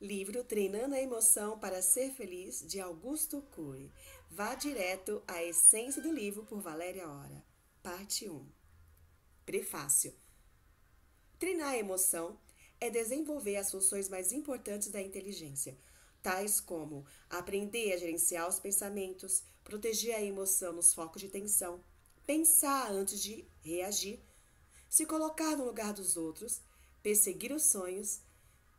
Livro Treinando a Emoção para Ser Feliz, de Augusto Cury. Vá direto à essência do livro por Valéria Ora. Parte 1. Prefácio. Treinar a emoção é desenvolver as funções mais importantes da inteligência, tais como aprender a gerenciar os pensamentos, proteger a emoção nos focos de tensão, pensar antes de reagir, se colocar no lugar dos outros, perseguir os sonhos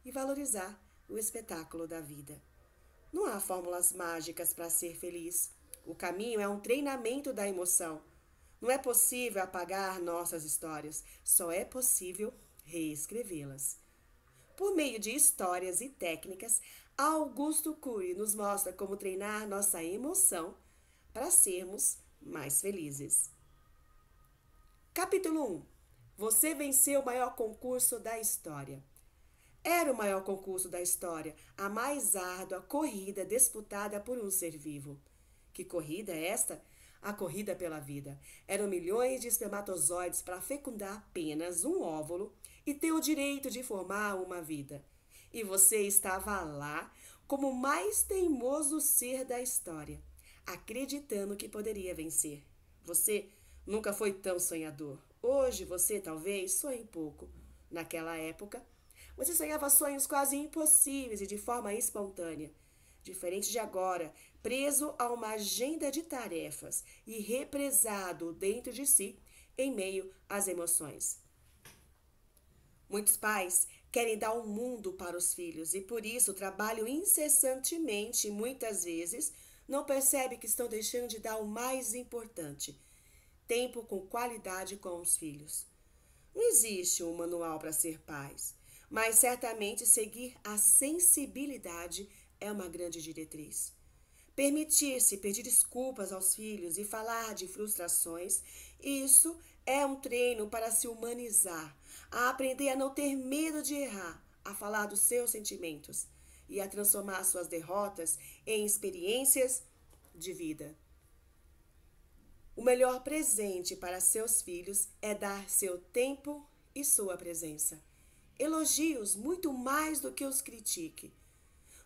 e valorizar o espetáculo da vida. Não há fórmulas mágicas para ser feliz. O caminho é um treinamento da emoção. Não é possível apagar nossas histórias, só é possível reescrevê-las. Por meio de histórias e técnicas, Augusto Cury nos mostra como treinar nossa emoção para sermos mais felizes. Capítulo 1. Você venceu o maior concurso da história. Era o maior concurso da história, a mais árdua corrida disputada por um ser vivo. Que corrida é esta? A corrida pela vida. Eram milhões de espermatozoides para fecundar apenas um óvulo e ter o direito de formar uma vida. E você estava lá como o mais teimoso ser da história, acreditando que poderia vencer. Você nunca foi tão sonhador. Hoje você talvez sonhe pouco. Naquela época, você sonhava sonhos quase impossíveis e de forma espontânea. Diferente de agora, preso a uma agenda de tarefas e represado dentro de si em meio às emoções. Muitos pais querem dar um mundo para os filhos e por isso trabalham incessantemente e muitas vezes não percebem que estão deixando de dar o mais importante: tempo com qualidade com os filhos. Não existe um manual para ser pais, mas certamente seguir a sensibilidade é uma grande diretriz. Permitir-se pedir desculpas aos filhos e falar de frustrações, isso é um treino para se humanizar, a aprender a não ter medo de errar, a falar dos seus sentimentos e a transformar suas derrotas em experiências de vida. O melhor presente para seus filhos é dar seu tempo e sua presença. Elogie-os muito mais do que os critique.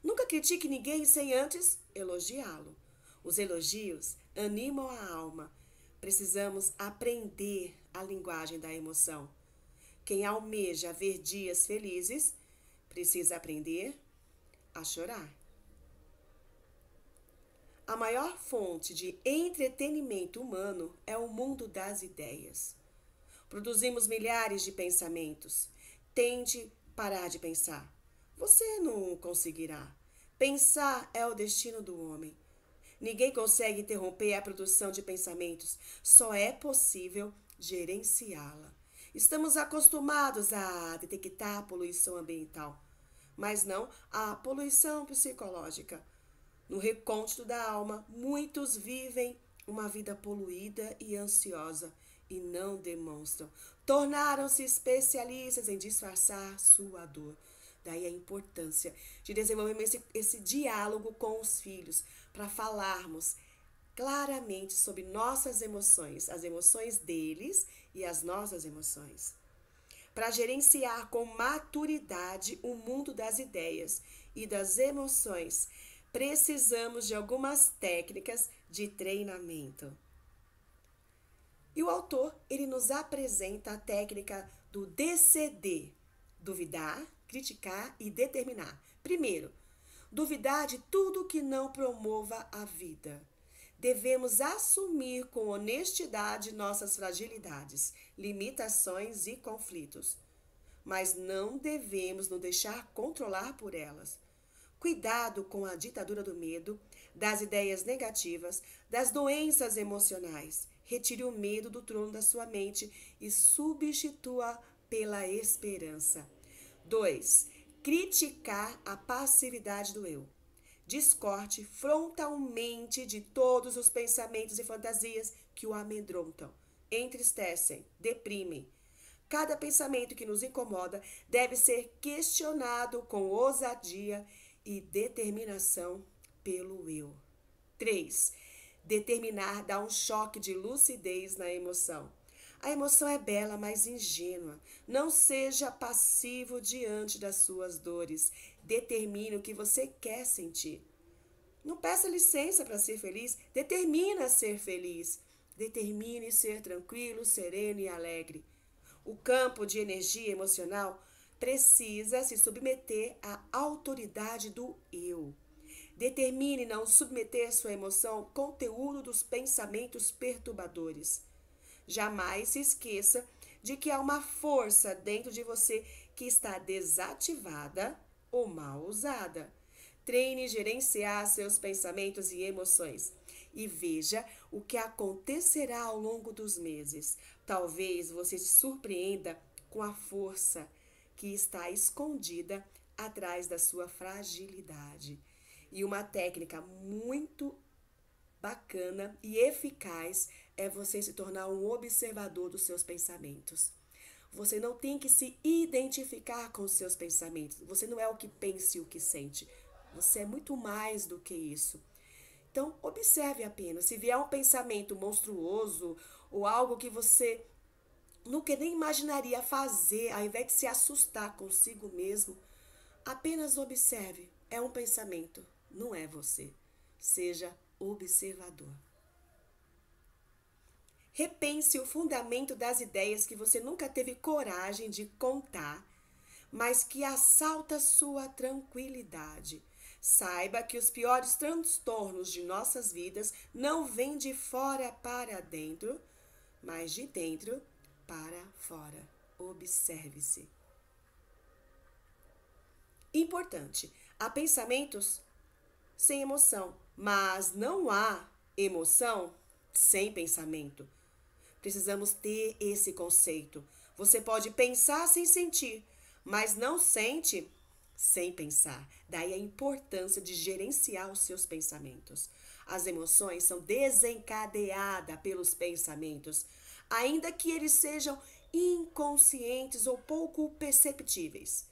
Nunca critique ninguém sem antes elogiá-lo. Os elogios animam a alma. Precisamos aprender a linguagem da emoção. Quem almeja ver dias felizes precisa aprender a chorar. A maior fonte de entretenimento humano é o mundo das ideias. Produzimos milhares de pensamentos. Tente parar de pensar. Você não conseguirá. Pensar é o destino do homem. Ninguém consegue interromper a produção de pensamentos. Só é possível gerenciá-la. Estamos acostumados a detectar a poluição ambiental, mas não a poluição psicológica. No recôndito da alma, muitos vivem uma vida poluída e ansiosa e não demonstram. Tornaram-se especialistas em disfarçar sua dor. Daí a importância de desenvolvermos esse diálogo com os filhos, para falarmos claramente sobre nossas emoções, as emoções deles e as nossas emoções. Para gerenciar com maturidade o mundo das ideias e das emoções, precisamos de algumas técnicas de treinamento. E o autor, ele nos apresenta a técnica do DCD: duvidar, criticar e determinar. Primeiro, duvidar de tudo que não promova a vida. Devemos assumir com honestidade nossas fragilidades, limitações e conflitos, mas não devemos nos deixar controlar por elas. Cuidado com a ditadura do medo, das ideias negativas, das doenças emocionais. Retire o medo do trono da sua mente e substitua pela esperança. 2. Criticar a passividade do eu. Descorte frontalmente de todos os pensamentos e fantasias que o amedrontam, entristecem, deprimem. Cada pensamento que nos incomoda deve ser questionado com ousadia e determinação pelo eu. 3. Determinar dá um choque de lucidez na emoção. A emoção é bela, mas ingênua. Não seja passivo diante das suas dores. Determine o que você quer sentir. Não peça licença para ser feliz, determina ser feliz. Determine ser tranquilo, sereno e alegre. O campo de energia emocional precisa se submeter à autoridade do eu. Determine não submeter sua emoção ao conteúdo dos pensamentos perturbadores. Jamais se esqueça de que há uma força dentro de você que está desativada ou mal usada. Treine gerenciar seus pensamentos e emoções e veja o que acontecerá ao longo dos meses. Talvez você se surpreenda com a força que está escondida atrás da sua fragilidade. E uma técnica muito bacana e eficaz é você se tornar um observador dos seus pensamentos. Você não tem que se identificar com os seus pensamentos. Você não é o que pensa e o que sente. Você é muito mais do que isso. Então, observe apenas. Se vier um pensamento monstruoso ou algo que você nunca nem imaginaria fazer, ao invés de se assustar consigo mesmo, apenas observe. É um pensamento, não é você. Seja observador. Repense o fundamento das ideias que você nunca teve coragem de contar, mas que assalta sua tranquilidade. Saiba que os piores transtornos de nossas vidas não vêm de fora para dentro, mas de dentro para fora. Observe-se. Importante: há pensamentos sem emoção, mas não há emoção sem pensamento. Precisamos ter esse conceito. Você pode pensar sem sentir, mas não sente sem pensar. Daí a importância de gerenciar os seus pensamentos. As emoções são desencadeadas pelos pensamentos, ainda que eles sejam inconscientes ou pouco perceptíveis.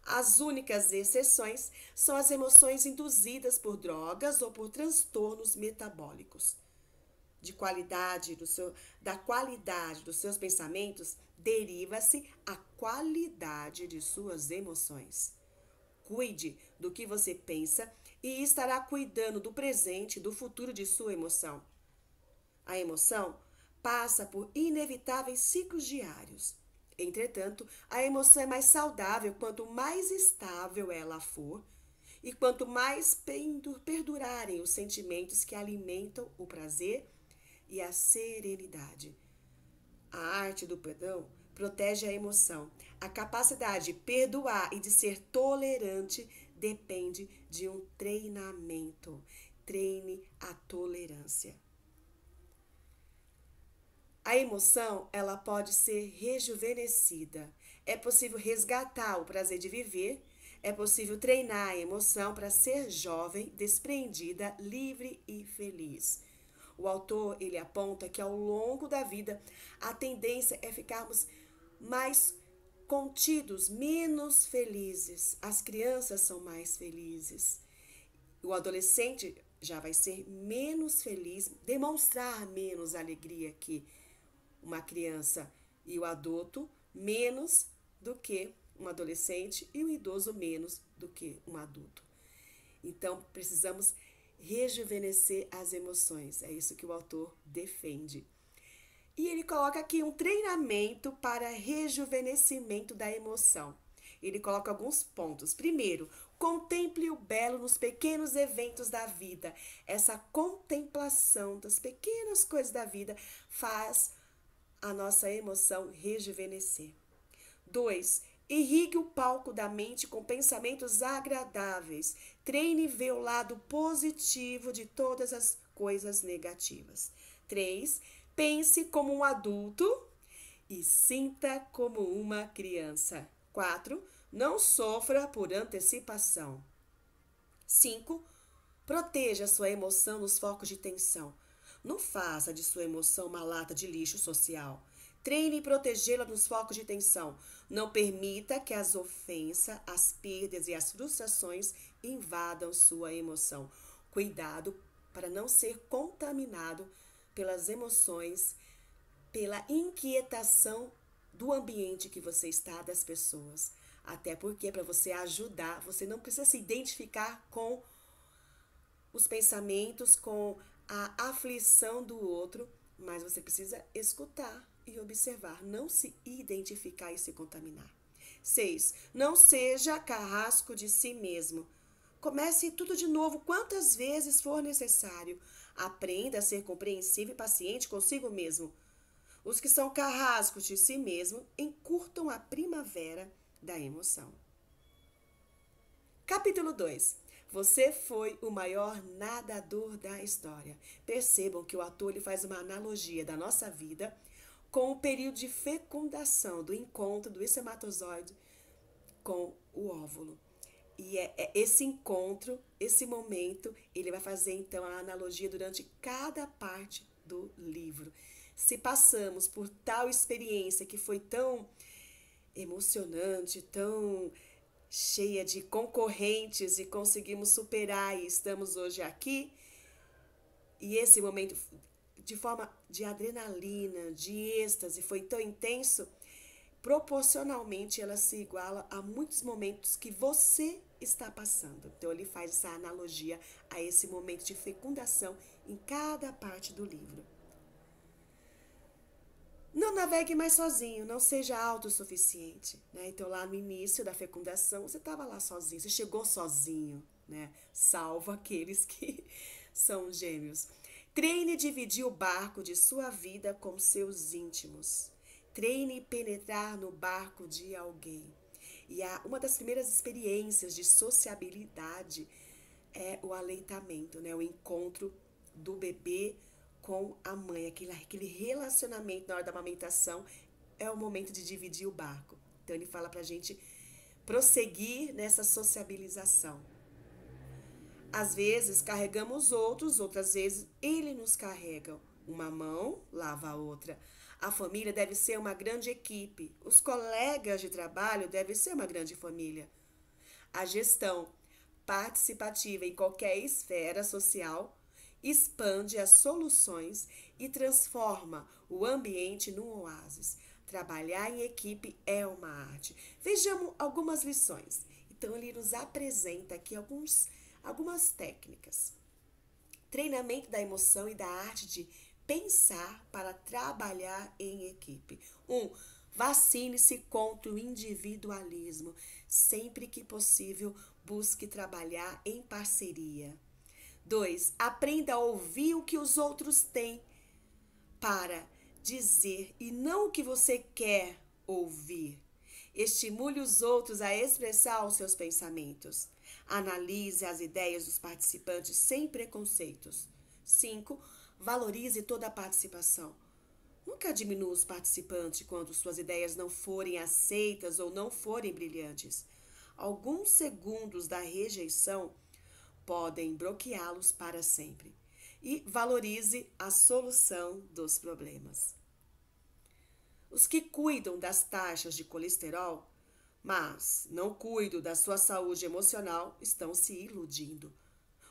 As únicas exceções são as emoções induzidas por drogas ou por transtornos metabólicos. Da qualidade dos seus pensamentos deriva-se a qualidade de suas emoções. Cuide do que você pensa e estará cuidando do presente e do futuro de sua emoção. A emoção passa por inevitáveis ciclos diários. Entretanto, a emoção é mais saudável quanto mais estável ela for e quanto mais perdurarem os sentimentos que alimentam o prazer e a serenidade. A arte do perdão protege a emoção. A capacidade de perdoar e de ser tolerante depende de um treinamento. Treine a tolerância. A emoção, ela pode ser rejuvenescida. É possível resgatar o prazer de viver. É possível treinar a emoção para ser jovem, despreendida, livre e feliz. O autor, ele aponta que ao longo da vida, a tendência é ficarmos mais contidos, menos felizes. As crianças são mais felizes. O adolescente já vai ser menos feliz, demonstrar menos alegria que uma criança, e o adulto menos do que um adolescente e o idoso menos do que um adulto. Então, precisamos rejuvenescer as emoções. É isso que o autor defende. E ele coloca aqui um treinamento para rejuvenescimento da emoção. Ele coloca alguns pontos. Primeiro, contemple o belo nos pequenos eventos da vida. Essa contemplação das pequenas coisas da vida faz a nossa emoção rejuvenescer. 2. Irrigue o palco da mente com pensamentos agradáveis. Treine ver o lado positivo de todas as coisas negativas. 3. Pense como um adulto e sinta como uma criança. 4. Não sofra por antecipação. 5. Proteja sua emoção nos focos de tensão. Não faça de sua emoção uma lata de lixo social. Treine e protegê-la nos focos de tensão. Não permita que as ofensas, as perdas e as frustrações invadam sua emoção. Cuidado para não ser contaminado pelas emoções, pela inquietação do ambiente que você está, das pessoas. Até porque, para você ajudar, você não precisa se identificar com os pensamentos, com a aflição do outro, mas você precisa escutar e observar, não se identificar e se contaminar. 6. Não seja carrasco de si mesmo. Comece tudo de novo quantas vezes for necessário. Aprenda a ser compreensivo e paciente consigo mesmo. Os que são carrascos de si mesmo encurtam a primavera da emoção. Capítulo 2. Você foi o maior nadador da história. Percebam que o ator ele faz uma analogia da nossa vida com o período de fecundação, do encontro do espermatozoide com o óvulo. E é esse encontro, esse momento, ele vai fazer então a analogia durante cada parte do livro. Se passamos por tal experiência que foi tão emocionante, tão cheia de concorrentes e conseguimos superar e estamos hoje aqui, e esse momento de forma de adrenalina, de êxtase, foi tão intenso, proporcionalmente ela se iguala a muitos momentos que você está passando. Então ele faz essa analogia a esse momento de fecundação em cada parte do livro. Não navegue mais sozinho, não seja autossuficiente, né? Então lá no início da fecundação você estava lá sozinho, você chegou sozinho, né? Salvo aqueles que são gêmeos. Treine dividir o barco de sua vida com seus íntimos. Treine penetrar no barco de alguém. E uma das primeiras experiências de sociabilidade é o aleitamento, né? O encontro do bebê com a mãe. Aquele relacionamento na hora da amamentação é o momento de dividir o barco. Então ele fala pra gente prosseguir nessa sociabilização. Às vezes carregamos outros, outras vezes ele nos carrega. Uma mão lava a outra. A família deve ser uma grande equipe. Os colegas de trabalho devem ser uma grande família. A gestão participativa em qualquer esfera social expande as soluções e transforma o ambiente num oásis. Trabalhar em equipe é uma arte. Vejamos algumas lições. Então, ele nos apresenta aqui algumas técnicas. Treinamento da emoção e da arte de pensar para trabalhar em equipe. 1. Vacine-se contra o individualismo. Sempre que possível, busque trabalhar em parceria. 2. Aprenda a ouvir o que os outros têm para dizer e não o que você quer ouvir. Estimule os outros a expressar os seus pensamentos. Analise as ideias dos participantes sem preconceitos. 5. Valorize toda a participação. Nunca diminua os participantes quando suas ideias não forem aceitas ou não forem brilhantes. Alguns segundos da rejeição podem bloqueá-los para sempre. E valorize a solução dos problemas. Os que cuidam das taxas de colesterol, mas não cuidam da sua saúde emocional, estão se iludindo.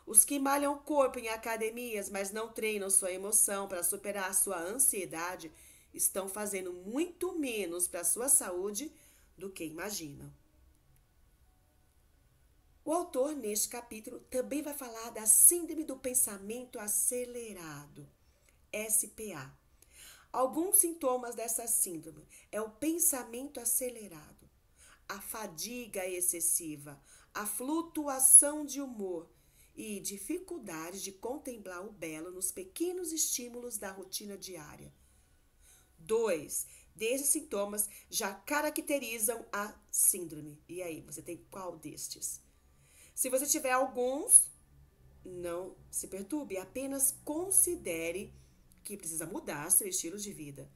Os que malham o corpo em academias, mas não treinam sua emoção para superar sua ansiedade, estão fazendo muito menos para a sua saúde do que imaginam. O autor, neste capítulo, também vai falar da síndrome do pensamento acelerado, SPA. Alguns sintomas dessa síndrome é o pensamento acelerado, a fadiga excessiva, a flutuação de humor e dificuldade de contemplar o belo nos pequenos estímulos da rotina diária. 2 desses sintomas já caracterizam a síndrome. E aí, você tem qual destes? Se você tiver alguns, não se perturbe, apenas considere que precisa mudar seu estilo de vida.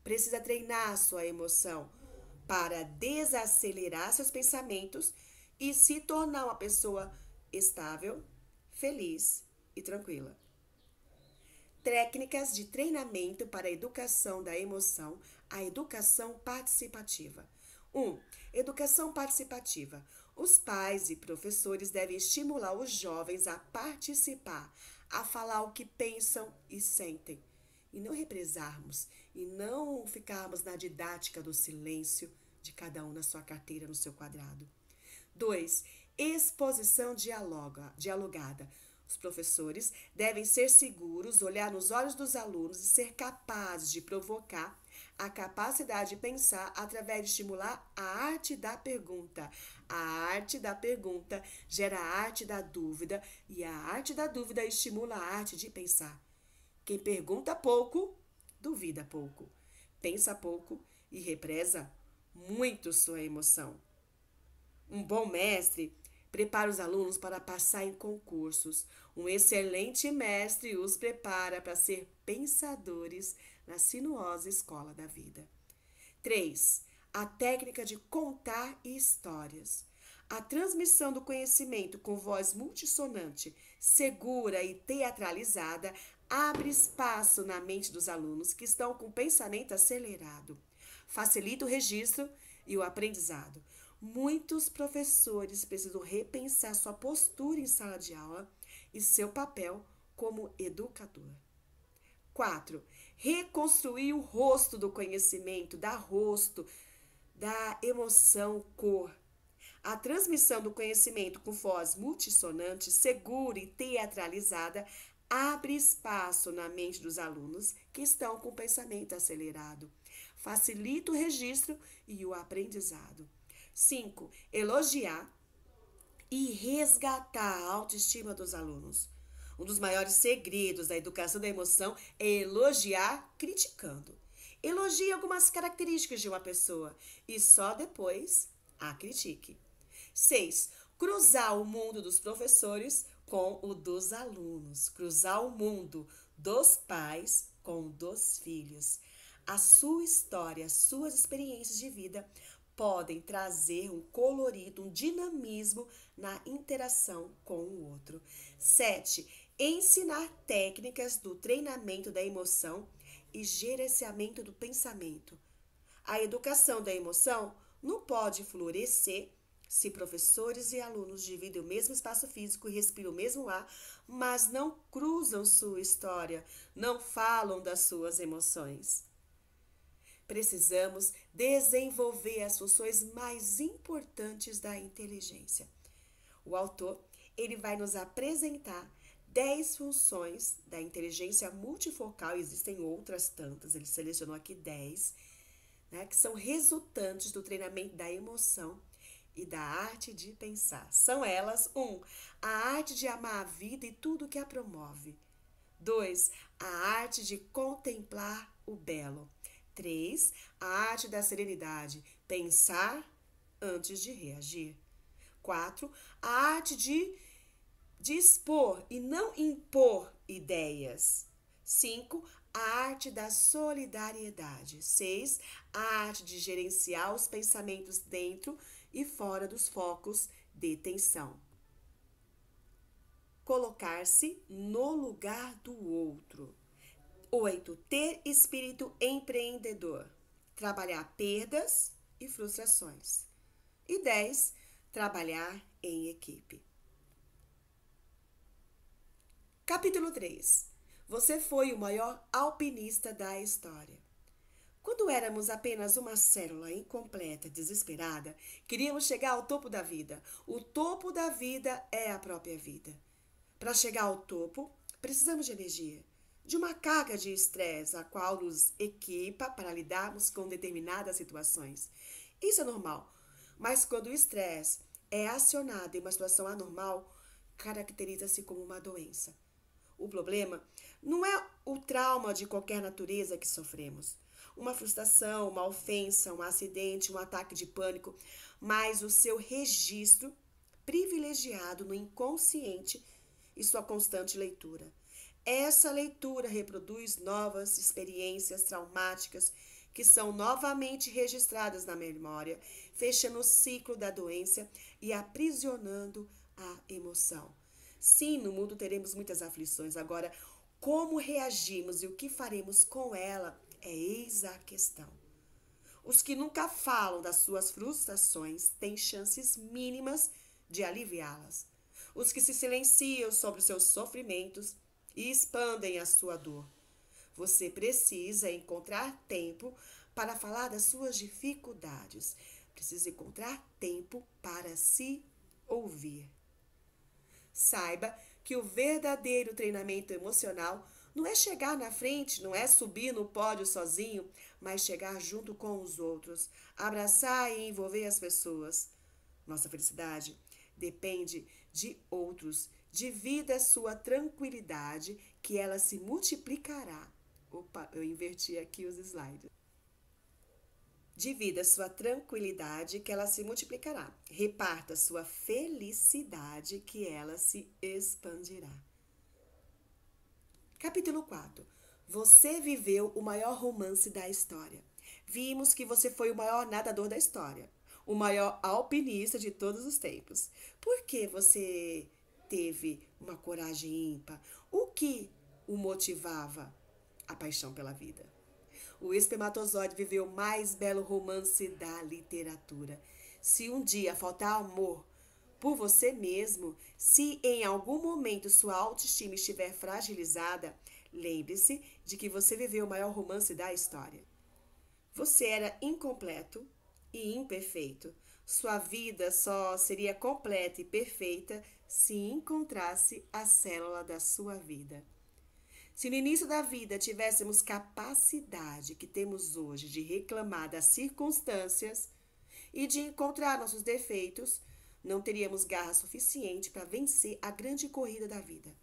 Precisa treinar sua emoção para desacelerar seus pensamentos e se tornar uma pessoa estável, feliz e tranquila. Técnicas de treinamento para a educação da emoção, a educação participativa. 1. Educação participativa. Os pais e professores devem estimular os jovens a participar, a falar o que pensam e sentem, e não represarmos, e não ficarmos na didática do silêncio, de cada um na sua carteira, no seu quadrado. 2. Exposição dialogada. Os professores devem ser seguros, olhar nos olhos dos alunos e ser capazes de provocar a capacidade de pensar através de estimular a arte da pergunta. A arte da pergunta gera a arte da dúvida e a arte da dúvida estimula a arte de pensar. Quem pergunta pouco, duvida pouco, pensa pouco e represa muito sua emoção. Um bom mestre prepara os alunos para passar em concursos. Um excelente mestre os prepara para ser pensadores na sinuosa escola da vida. 3. A técnica de contar histórias. A transmissão do conhecimento com voz multissonante, segura e teatralizada abre espaço na mente dos alunos que estão com o pensamento acelerado. Facilita o registro e o aprendizado. Muitos professores precisam repensar sua postura em sala de aula e seu papel como educador. 4. Reconstruir o rosto do conhecimento, da emoção, cor. A transmissão do conhecimento com voz multissonante, segura e teatralizada abre espaço na mente dos alunos que estão com o pensamento acelerado. Facilita o registro e o aprendizado. 5. Elogiar e resgatar a autoestima dos alunos. Um dos maiores segredos da educação da emoção é elogiar criticando. Elogie algumas características de uma pessoa e só depois a critique. 6. Cruzar o mundo dos professores com o dos alunos. Cruzar o mundo dos pais com o dos filhos. A sua história, as suas experiências de vida podem trazer um colorido, um dinamismo na interação com o outro. 7. Ensinar técnicas do treinamento da emoção e gerenciamento do pensamento. A educação da emoção não pode florescer se professores e alunos dividem o mesmo espaço físico e respiram o mesmo ar, mas não cruzam sua história, não falam das suas emoções. Precisamos desenvolver as funções mais importantes da inteligência. O autor, ele vai nos apresentar 10 funções da inteligência multifocal, existem outras tantas, ele selecionou aqui 10, que são resultantes do treinamento da emoção e da arte de pensar. São elas: 1. A arte de amar a vida e tudo que a promove. 2. A arte de contemplar o belo. 3. A arte da serenidade, pensar antes de reagir. 4. A arte de expor e não impor ideias. 5. A arte da solidariedade. 6. A arte de gerenciar os pensamentos dentro e fora dos focos de tensão. Colocar-se no lugar do outro. 8. Ter espírito empreendedor. Trabalhar perdas e frustrações. E 10. Trabalhar em equipe. Capítulo 3. Você foi o maior alpinista da história. Quando éramos apenas uma célula incompleta e desesperada, queríamos chegar ao topo da vida. O topo da vida é a própria vida. Para chegar ao topo, precisamos de energia, de uma carga de estresse, a qual nos equipa para lidarmos com determinadas situações. Isso é normal, mas quando o estresse é acionado em uma situação anormal, caracteriza-se como uma doença. O problema não é o trauma de qualquer natureza que sofremos, uma frustração, uma ofensa, um acidente, um ataque de pânico, mas o seu registro privilegiado no inconsciente e sua constante leitura. Essa leitura reproduz novas experiências traumáticas que são novamente registradas na memória, fechando o ciclo da doença e aprisionando a emoção. Sim, no mundo teremos muitas aflições. Agora, como reagimos e o que faremos com ela é eis a questão. Os que nunca falam das suas frustrações têm chances mínimas de aliviá-las. Os que se silenciam sobre os seus sofrimentos e expandem a sua dor. Você precisa encontrar tempo para falar das suas dificuldades. Precisa encontrar tempo para se ouvir. Saiba que o verdadeiro treinamento emocional não é chegar na frente, não é subir no pódio sozinho, mas chegar junto com os outros, abraçar e envolver as pessoas. Nossa felicidade depende de outros. Divida sua tranquilidade, que ela se multiplicará. Opa, eu inverti aqui os slides. Divida sua tranquilidade, que ela se multiplicará. Reparta sua felicidade, que ela se expandirá. Capítulo 4. Você viveu o maior romance da história. Vimos que você foi o maior nadador da história, o maior alpinista de todos os tempos. Por que você teve uma coragem ímpar? O que o motivava? A paixão pela vida. O espermatozoide viveu o mais belo romance da literatura. Se um dia faltar amor por você mesmo, se em algum momento sua autoestima estiver fragilizada, lembre-se de que você viveu o maior romance da história. Você era incompleto e imperfeito. Sua vida só seria completa e perfeita se encontrasse a célula da sua vida. Se no início da vida tivéssemos capacidade que temos hoje de reclamar das circunstâncias e de encontrar nossos defeitos, não teríamos garra suficiente para vencer a grande corrida da vida.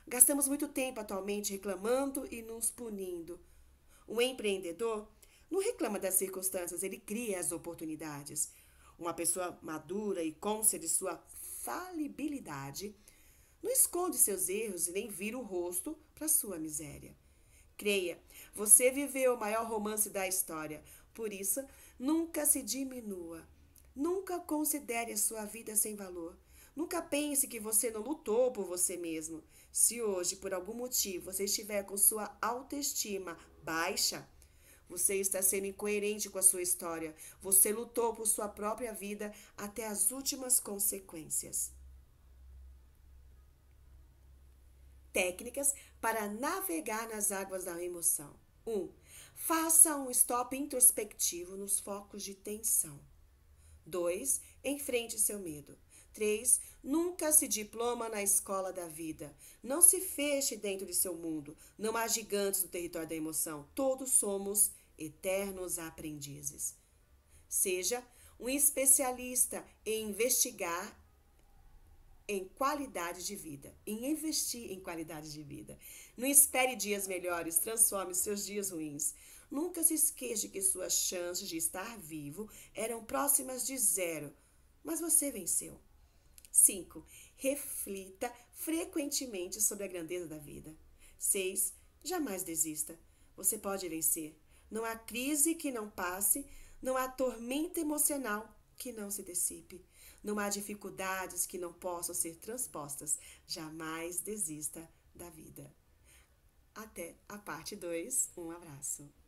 Gastamos muito tempo atualmente reclamando e nos punindo. O empreendedor não reclama das circunstâncias, ele cria as oportunidades. Uma pessoa madura e consciente de sua falibilidade não esconde seus erros e nem vira o rosto para sua miséria. Creia, você viveu o maior romance da história. Por isso, nunca se diminua. Nunca considere a sua vida sem valor. Nunca pense que você não lutou por você mesmo. Se hoje, por algum motivo, você estiver com sua autoestima baixa, você está sendo incoerente com a sua história. Você lutou por sua própria vida até as últimas consequências. Técnicas para navegar nas águas da emoção. 1. Faça um stop introspectivo nos focos de tensão. 2. Enfrente seu medo. 3. Nunca se diploma na escola da vida. Não se feche dentro de seu mundo. Não há gigantes no território da emoção. Todos somos eternos aprendizes. Seja um especialista em investigar em qualidade de vida, em investir em qualidade de vida. Não espere dias melhores, transforme seus dias ruins. Nunca se esqueça que suas chances de estar vivo eram próximas de zero, mas você venceu. 5. Reflita frequentemente sobre a grandeza da vida. 6. Jamais desista. Você pode vencer. Não há crise que não passe, não há tormenta emocional que não se dissipe. Não há dificuldades que não possam ser transpostas. Jamais desista da vida. Até a parte 2. Um abraço.